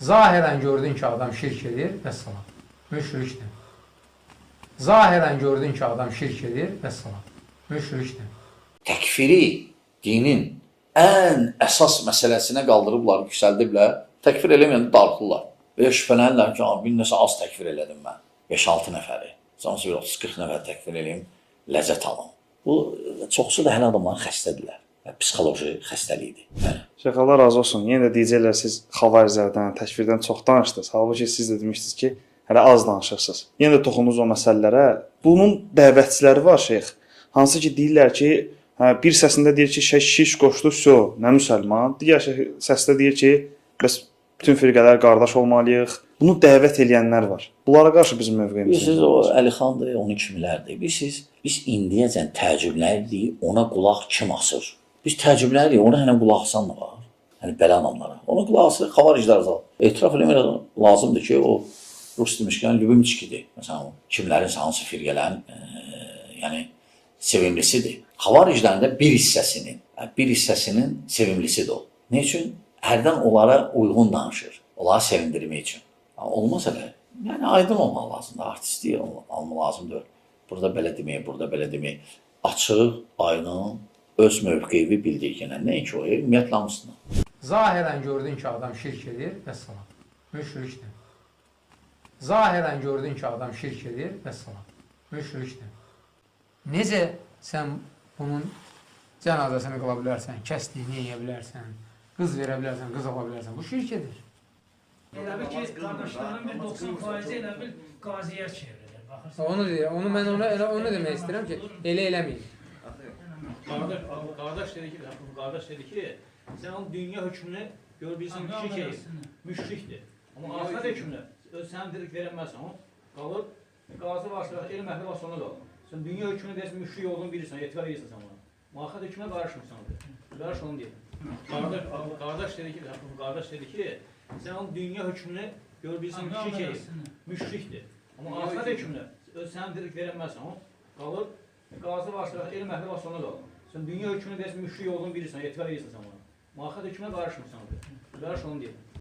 Zahirən gördün ki, adam şirk edir və salam. Müşrikdir. Zahirən gördün ki, adam şirk edir və salam. Müşrikdir. Təkfiri dinin ən əsas məsələsinə qaldırıblar, yüksəldiblər. Təkfir eləməyəndə darıxırlar. Və ya şübhələnirlər ki, bir nəsə az təkfir elədim mən. 5-6 nəfəri. Sansı bir 30-40 nəfər təkfir eləyim, ləzzət alım. Bu, çoxsu da hələ adamların xəstədirlər. Psixoloji xəstəlikdir. Şeyx, Allah razı olsun. Yenə də deyəcəklər, siz xavariclərdən, təkfirdən çox danışdınız. Halbuki siz də demişdiniz ki, hələ az danışırsınız. Yenə də toxundunuz o məsələlərə. Bunun dəvətçiləri var, şeyx. Hansı ki, deyirlər ki, bir səsində deyir ki, şiş qoşdu, nə müsəlman. Digər səsdə deyir ki, bəs bütün firqələr qardaş olmalıyıq. Bunu dəvət eləyənlər var. Bunlara qarşı bizim mövqeyimiz. Bilirsiniz, o Əlixandır, onun kimilərdir. Biz indiyəcən təəccübləririk, ona qulaq kim asır? Biz təəccübləririk, ona hələ qulaq asan da var. Yəni, belə adamlara. Ona qulaq asır, xavariclər azal. Etiraf eləmək lazımdır ki, o Rus demişkən Lübümçkidir. Məsələn, kimlərin, hansı firqələrin yəni, sevimlisidir. Xavariclərin də bir hissəsinin sevimlisidir o. Ne üçün? Hərdən onlara uyğun danışır. Onları sevindirmək üçün. Olmaz elə. Yəni, aydın olmaq lazımdır. Artistlik almaq lazımdır. Burada belə demək, burada belə demək. Açıq, aydın, öz mövqeyi bildirgənə. Nəinki o, ümumiyyətlə hamısına. Zahirən gördün ki, adam şirk edir və salam. Müşrikdir. Zahirən gördün ki, adam şirk edir və salam. Müşrikdir. Necə sən bunun cənazəsini qıla bilərsən, kəsdiyini yeyə bilərsən, qız verə bilərsən, qız ala bilərsən. Bu şirk edir. Elə bil ki, qardaşlarının bir 90% elə bil qaziyə çevrilir. Onu demək istəyirəm ki, elə eləməyin. Qardaş dedi ki, sən onun dünya hökmünü gör bilirsən ki, müşrikdir. Amma axirət hökmünü sən dedik verəməzsən, o qalır, qazi varsa, elm əhli varsa ona qalır. Sən dünya hökmünü deyəsən, müşrik olduğunu bilirsən, etiqad edirsən sən ona. Axirət hökmünə qarışmırsan. Qarış onu deyir. Qardaş dedi ki, sən onun dünya hökmünü gör bilirsən ki, müşrikdir. Amma axirət hökmünü sən dedik verəməzsən, o qalır, qazi varsa, elm əhli varsa ona qalır. Sən dünya hökmünü deyəsən, müşrik olduğunu bilirsən, etiqad edirsən sən ona. Axirət hökmünə qarışmırsan. Qarış onu deyir.